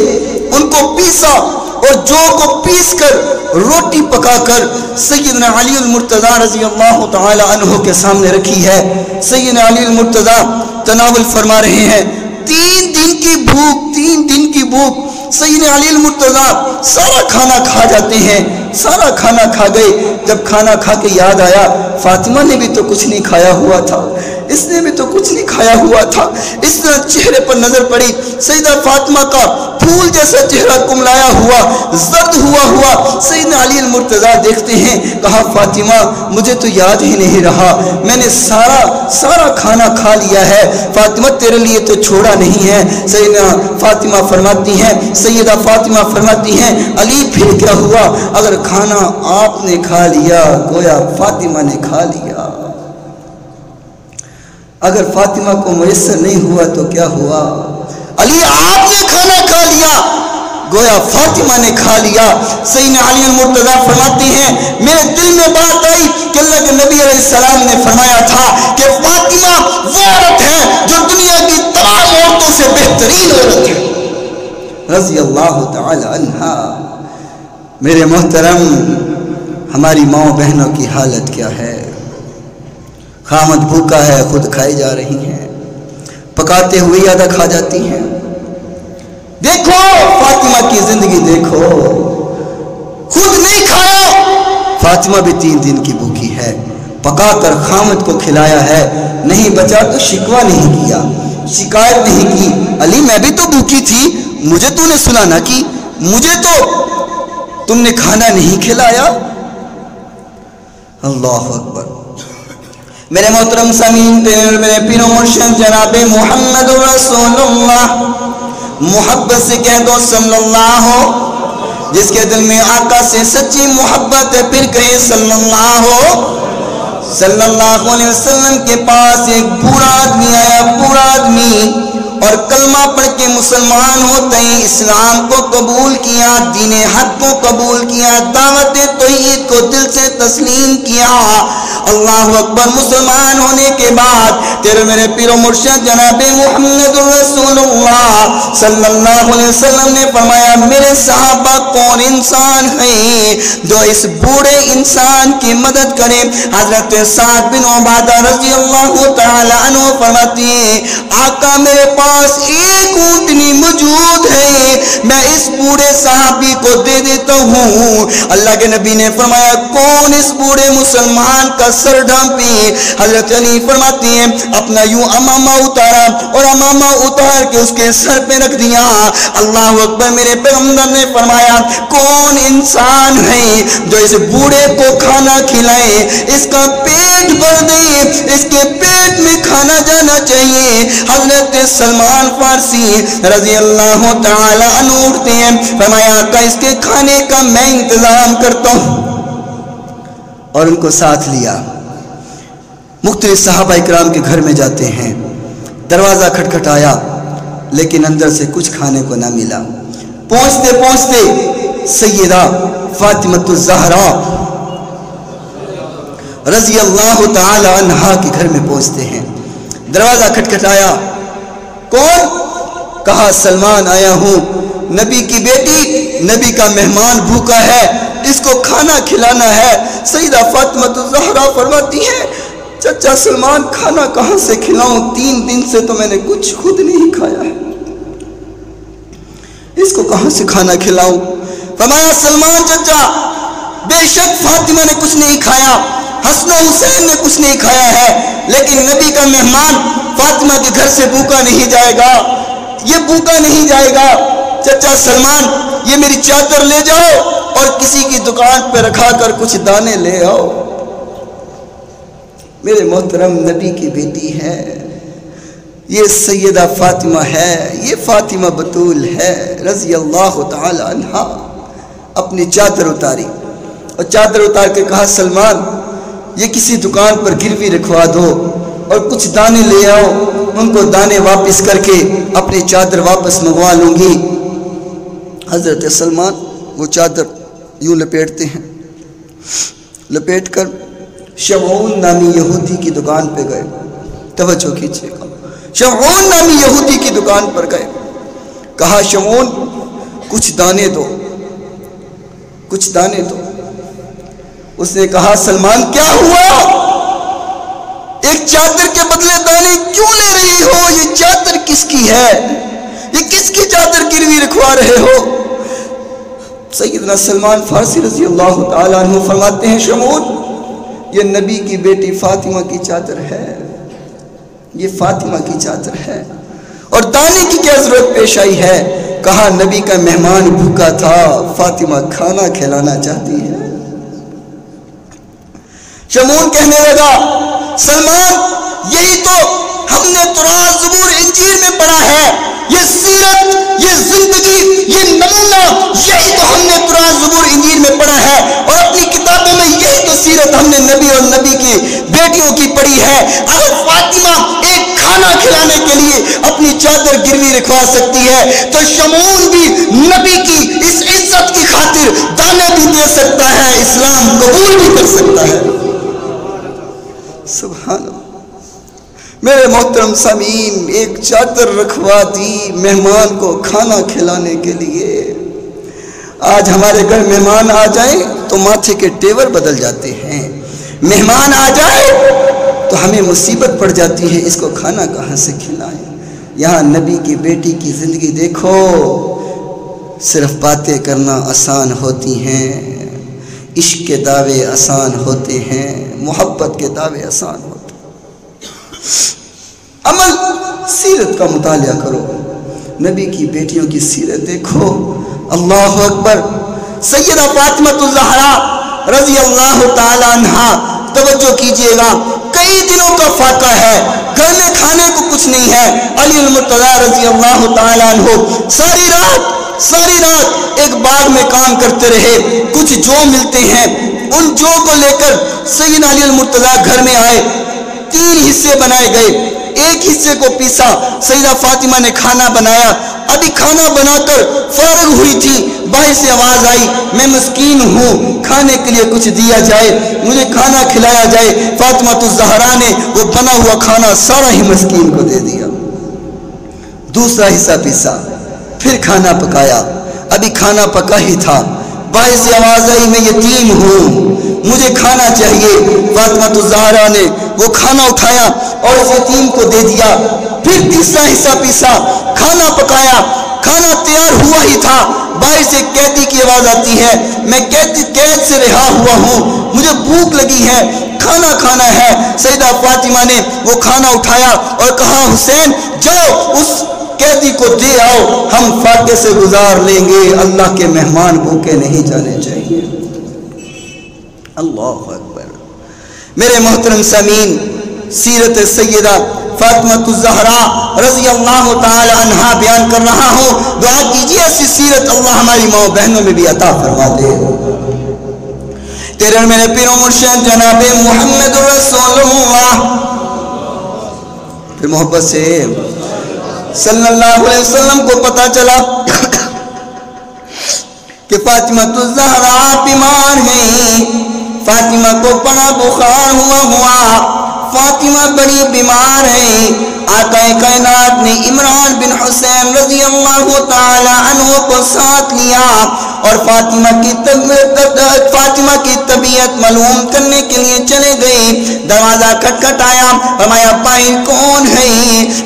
ان کو پیسا اور جو کو پیس کر روٹی پکا کر سیدنا علی المرتضی رضی اللہ تعالی عنہ کے سامنے رکھی ہے۔ سیدنا علی المرتضی تناول فرما رہے ہیں، 3 دن کی بھوک، 3 دن کی بھوک۔ سیدنا علی المرتضی سارا کھانا کھا جاتے ہیں، سارا کھانا کھا گئے۔ جب کھانا کھا کے یاد آیا فاطمہ نے بھی تو کچھ نہیں کھایا ہوا تھا، اس نے بھی تو کچھ نہیں کھایا ہوا تھا۔ اس طرح چہرے پر نظر پڑی، سیدہ فاطمہ کا پھول جیسا چہرہ کملایا ہوا، زرد ہوا۔ سیدنا علی المرتضی دیکھتے ہیں، کہا فاطمہ مجھے تو یاد ہی نہیں رہا، میں نے سارا کھانا کھا لیا ہے، فاطمہ تیرے لیے تو چھوڑا نہیں ہے۔ سیدہ فاطمہ فرماتی ہیں علی پھر کیا ہوا؟ اگر کھانا آپ نے کھا لیا گویا فاطمہ نے کھا لیا، اگر فاطمہ کو میسر نہیں ہوا تو کیا ہوا؟ علی آپ نے کھانا کھا لیا گویا فاطمہ نے کھا لیا۔ سیدنا علی المرتضی فرماتے ہیں میرے دل میں بات آئی کہ اللہ کے نبی علیہ السلام نے فرمایا تھا کہ فاطمہ وہ عورت ہے جو دنیا کی تمام عورتوں سے بہترین عورت ہے رضی اللہ تعالی عنہا۔ میرے محترم ہماری ماں بہنوں کی حالت کیا ہے؟ خامد بھوکا ہے، خود کھائی جا رہی ہیں، پکاتے ہوئے آدھا کھا جاتی ہیں۔ دیکھو فاطمہ کی زندگی دیکھو، خود نہیں کھایا، فاطمہ بھی 3 دن کی بھوکی ہے، پکا کر خامد کو کھلایا ہے، نہیں بچا تو شکوہ نہیں کیا، شکایت نہیں کی، علی میں بھی تو بھوکی تھی، مجھے تو نے سنا نہ کی، مجھے تو تم نے کھانا نہیں کھلایا۔ اللہ اکبر۔ میرے محترم سامعین، میرے پیر و مرشد جناب محمد رسول اللہ، محبت سے کہہ دو صلی اللہ، جس کے دل میں آقا سے سچی محبت ہے پھر کہے صلی اللہ علیہ وسلم کے پاس ایک بوڑھا آدمی آیا، بوڑھا آدمی، اور کلمہ پڑھ کے مسلمان ہوتے ہیں، اسلام کو قبول کیا، دین حق کو قبول کیا، دعوت توحید کو دل سے تسلیم کیا۔ اللہ اکبر۔ مسلمان ہونے کے بعد تیرے میرے پیر و مرشد جناب محمد رسول اللہ صلی اللہ علیہ وسلم نے فرمایا میرے صحابہ کون انسان ہیں جو اس بوڑھے انسان کی مدد کرے؟ حضرت سعد بن عبادہ رضی اللہ تعالی عنہ فرماتے ہیں آقا میرے پاس ایک اونٹنی موجود ہے، میں اس بوڑھے صحابی کو دے دیتا ہوں۔ اللہ کے نبی نے فرمایا کون اس بوڑھے مسلمان کا سر ڈھانپے؟ حضرت علی فرماتے ہیں اپنا یوں امامہ اتارا اور امامہ اتار کے اس کے سر پہ رکھ دیا۔ اللہ اکبر۔ میرے پیغمبر نے فرمایا کون انسان ہے جو اس بوڑھے کو کھانا کھلائے، اس کا پیٹ بھر دے، اس کے پیٹ میں کھانا جانا چاہیے۔ حضرت سلمان فارسی رضی اللہ تعالی عنہ اٹھتے ہیں، فرمایا کہ اس کے کھانے کا میں انتظام کرتا ہوں، اور ان کو ساتھ لیا۔ مختلف صحابہ اکرام کے گھر میں جاتے ہیں، دروازہ کھٹکھٹایا لیکن اندر سے کچھ کھانے کو نہ ملا۔ پہنچتے پہنچتے سیدہ فاطمۃ الزہرا رضی اللہ تعالی عنہا کے گھر میں پہنچتے ہیں۔ دروازہ کھٹکھٹایا، کون؟ کہا سلمان آیا ہوں، نبی کی بیٹی، نبی کا مہمان بھوکا ہے، اس کو کھانا کھلانا ہے۔ سیدہ فاطمۃ الزہرا فرماتی ہے، چچا سلمان کھانا کہاں سے کھلاؤں، 3 دن سے تو میں نے کچھ خود نہیں کھایا ہے، اس کو کہاں سے کھانا کھلاؤں؟ فرمایا سلمان چچا، بے شک فاطمہ نے کچھ نہیں کھایا، حسن و حسین نے کچھ نہیں کھایا ہے، لیکن نبی کا مہمان فاطمہ کے گھر سے بھوکا نہیں جائے گا، یہ بھوکا نہیں جائے گا۔ چچا سلمان یہ میری چادر لے جاؤ اور کسی کی دکان پہ رکھا کر کچھ دانے لے آؤ۔ میرے محترم نبی کی بیٹی ہے، یہ سیدہ فاطمہ ہے، یہ فاطمہ بطول ہے رضی اللہ تعالی عنہا۔ اپنی چادر اتاری اور چادر اتار کے کہا سلمان یہ کسی دکان پر گروی رکھوا دو اور کچھ دانے لے آؤ، ان کو دانے واپس کر کے اپنی چادر واپس منگوا لوں گی۔ حضرت سلمان وہ چادر یوں لپیٹتے ہیں، لپیٹ کر شمعون نامی یہودی کی دکان پہ گئے۔ توجہ کیجئے گا، شمعون نامی یہودی کی دکان پر گئے، کہا شمعون کچھ دانے دو، کچھ دانے دو۔ اس نے کہا سلمان کیا ہوا، ایک چادر کے بدلے دانے کیوں لے رہی ہو، یہ چادر کس کی ہے، یہ کس کی چادر گروی رکھوا رہے ہو؟ سیدنا سلمان فارسی رضی اللہ تعالیٰ عنہ فرماتے ہیں شمعون یہ نبی کی بیٹی فاطمہ کی چادر ہے، یہ فاطمہ کی چادر ہے، اور دانے کی کیا ضرورت پیش آئی ہے؟ کہا نبی کا مہمان بھوکا تھا، فاطمہ کھانا کھلانا چاہتی ہے۔ شمعون کہنے لگا سلمان یہی تو ہم نے تورات زبور انجیل میں پڑھا ہے، یہ سیرت، یہ زندگی، یہ نمونہ، یہی تو ہم نے تورات زبور انجیل میں پڑھا ہے، اور اپنی کتابوں میں یہی تو سیرت ہم نے نبی اور نبی کی بیٹیوں کی پڑھی ہے۔ اگر فاطمہ ایک کھانا کھلانے کے لیے اپنی چادر گروی رکھوا سکتی ہے تو شمعون بھی نبی کی اس عزت کی خاطر دانے بھی دے سکتا ہے، اسلام قبول بھی کر سکتا ہے۔ سبحان اللہ۔ میرے محترم سامعین، ایک چادر رکھوا دی مہمان کو کھانا کھلانے کے لیے۔ آج ہمارے گھر مہمان آ جائیں تو ماتھے کے ٹیور بدل جاتے ہیں، مہمان آ جائے تو ہمیں مصیبت پڑ جاتی ہے، اس کو کھانا کہاں سے کھلائیں۔ یہاں نبی کی بیٹی کی زندگی دیکھو، صرف باتیں کرنا آسان ہوتی ہیں، عشق کے دعوے آسان ہوتے ہیں، محبت کے دعوے آسان ہوتے ہیں۔ عمل سیرت کا مطالعہ کرو، نبی کی بیٹیوں کی سیرت دیکھو۔ اللہ اکبر۔ سیدہ فاطمۃ الزہرا رضی اللہ تعالی عنہا، توجہ کیجئے گا، کئی دنوں کا فاقہ ہے، گھر میں کھانے کو کچھ نہیں ہے۔ علی المرتضیٰ رضی اللہ تعالی عنہ ساری رات ایک باغ میں کام کرتے رہے، کچھ جو ملتے ہیں ان جو کو لے کر سیدنا علی المرتضیٰ گھر میں آئے، 3 حصے بنائے گئے، ایک حصے کو پیسا، سیدہ فاطمہ نے کھانا بنایا، ابھی کھانا بنا کر فارغ ہوئی تھی، باہر سے آواز آئی میں مسکین ہوں، کھانے کے لیے کچھ دیا جائے، مجھے کھانا کھلایا جائے۔ فاطمہ الزہرا نے وہ بنا ہوا کھانا سارا ہی مسکین کو دے دیا، دوسرا حصہ پیسا، پھر کھانا پکایا، ابھی کھانا پکا ہی تھا، باہر سے آواز آئی میں یتیم ہوں، مجھے کھانا چاہیے۔ فاطمہ الزہرا نے وہ کھانا اٹھایا اور اس یتیم کو دے دیا، پھر تیسرا حصہ پیسا، کھانا پکایا، کھانا تیار ہوا ہی تھا، باہر سے قیدی کی آواز آتی ہے میں قید سے رہا ہوا ہوں، مجھے بھوک لگی ہے، کھانا کھانا ہے۔ سیدہ فاطمہ نے وہ کھانا اٹھایا اور کہا حسین جاؤ اس قیدی کو دے آؤ، ہم فاقے سے گزار لیں گے، اللہ کے مہمان بھوکے نہیں جانے چاہیے۔ اللہ اکبر۔ میرے محترم سامعین، سیرت سیدہ فاطمہ الزہرا رضی اللہ تعالی عنہا بیان کر رہا ہوں، دعا کیجیے ایسی سیرت اللہ ہماری ماں بہنوں میں بھی عطا فرما دے۔ تیرے میرے پیر و مرشد جناب محمد رسول اللہ، پھر محبت سے صلی اللہ علیہ وسلم کو پتا چلا کہ فاطمہ الزہرا بیمار ہیں، فاطمہ کو بڑا بخار ہوا، فاطمہ بڑی بیمار ہے۔ آقا کائنات نے عمران بن حسین رضی اللہ تعالی عنہ کو ساتھ لیا اور فاطمہ کی طبیعت معلوم کرنے کے لیے چلے گئے۔ دروازہ کھٹکھٹایا، فرمایا باہر کون ہے؟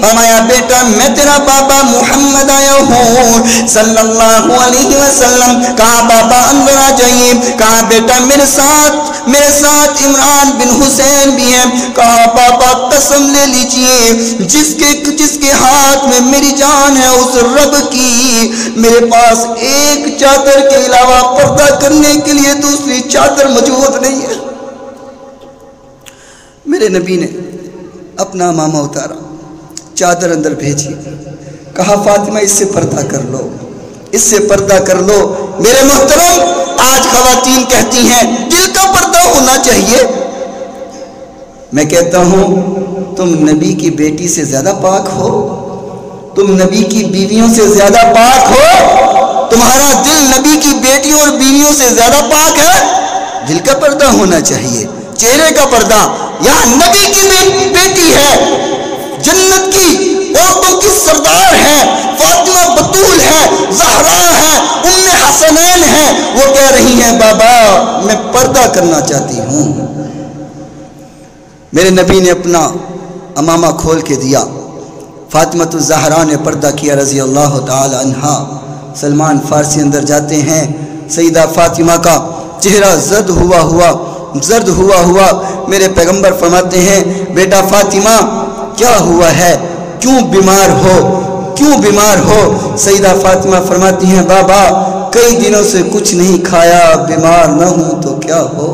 فرمایا بیٹا میں تیرا بابا محمد آیا ہوں صلی اللہ علیہ وسلم۔ کہا بابا اندر آ جائیے۔ کہا بیٹا میرے ساتھ عمران بن حسین بھی ہے۔ کہا بابا قسم لے لیجئے جس کے ہاتھ میں میری جان ہے اس رب کی، میرے پاس ایک چادر کے علاوہ پردہ کرنے کے لیے دوسری چادر موجود نہیں ہے۔ میرے نبی نے اپنا امامہ اتارا، چادر اندر بھیجی، کہا فاطمہ اس سے پردہ کر لو، اس سے پردہ کر لو۔ میرے محترم آج خواتین کہتی ہیں دل کا پردہ ہونا چاہیے۔ میں کہتا ہوں تم نبی کی بیٹی سے زیادہ پاک ہو، تم نبی کی بیویوں سے زیادہ پاک ہو، تمہارا دل نبی کی بیٹیوں اور بیویوں سے زیادہ پاک ہے۔ دل کا پردہ ہونا چاہیے، چہرے کا پردہ۔ یہاں نبی کی بیٹی ہے، جنت کی عورتوں کی سردار ہے، فاطمہ بطول ہے، زہرا ہے، ام حسنین ہے، وہ کہہ رہی ہیں بابا میں پردہ کرنا چاہتی ہوں۔ میرے نبی نے اپنا امامہ کھول کے دیا، فاطمہ الزہرا نے پردہ کیا رضی اللہ تعالی عنہا۔ سلمان فارسی اندر جاتے ہیں، سیدہ فاطمہ کا چہرہ زرد ہوا میرے پیغمبر فرماتے ہیں بیٹا فاطمہ کیا ہوا ہے، کیوں بیمار ہو؟ سیدہ فاطمہ فرماتی ہیں بابا کئی دنوں سے کچھ نہیں کھایا، بیمار نہ ہوں تو کیا ہو؟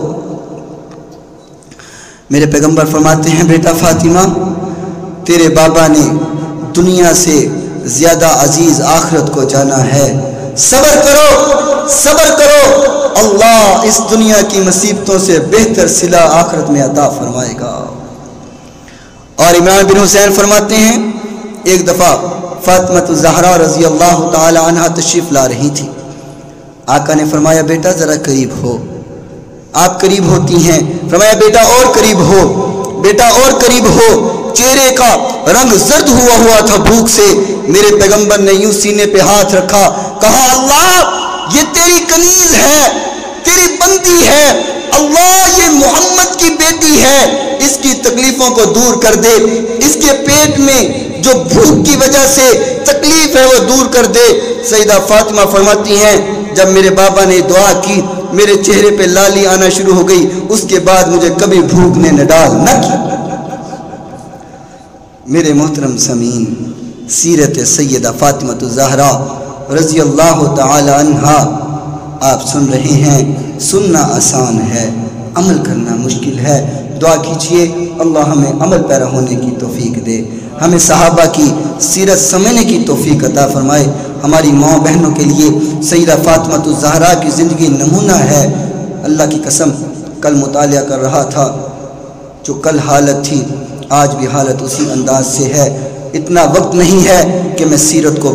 میرے پیغمبر فرماتے ہیں بیٹا فاطمہ تیرے بابا نے دنیا سے زیادہ عزیز آخرت کو جانا ہے، صبر کرو، اللہ اس دنیا کی مصیبتوں سے بہتر صلہ آخرت میں عطا فرمائے گا۔ اور عمران بن حسین فرماتے ہیں ایک دفعہ فاطمہ الزہرا رضی اللہ تعالی عنہ تشریف لا رہی تھی، آقا نے فرمایا بیٹا ذرا قریب ہو، آپ قریب ہوتی ہیں، فرمایا بیٹا اور قریب ہو، چہرے کا رنگ زرد ہوا تھا بھوک سے۔ میرے پیغمبر نے یوں سینے پہ ہاتھ رکھا، کہا اللہ یہ تیری کنیز ہے، تیری بندی ہے، اللہ یہ محمد کی بیٹی ہے، اس کی تکلیفوں کو دور کر دے، اس کے پیٹ میں جو بھوک کی وجہ سے تکلیف ہے وہ دور کر دے۔ سیدہ فاطمہ فرماتی ہیں جب میرے بابا نے دعا کی میرے چہرے پہ لالی آنا شروع ہو گئی، اس کے بعد مجھے کبھی بھوک نے نڈال نہ کی۔ میرے محترم سامعین، سیرت سیدہ فاطمہ الزہرا رضی اللہ تعالی عنہا آپ سن رہے ہیں، سننا آسان ہے، عمل کرنا مشکل ہے۔ دعا کیجئے اللہ ہمیں عمل پیرا ہونے کی توفیق دے، ہمیں صحابہ کی سیرت سمجھنے کی توفیق عطا فرمائے۔ ہماری ماں بہنوں کے لیے سیدہ فاطمہ الزہرا کی زندگی نمونہ ہے۔ اللہ کی قسم کل مطالعہ کر رہا تھا، جو کل حالت تھی آج بھی حالت اسی انداز سے ہے۔ اتنا وقت نہیں ہے کہ میں سیرت کو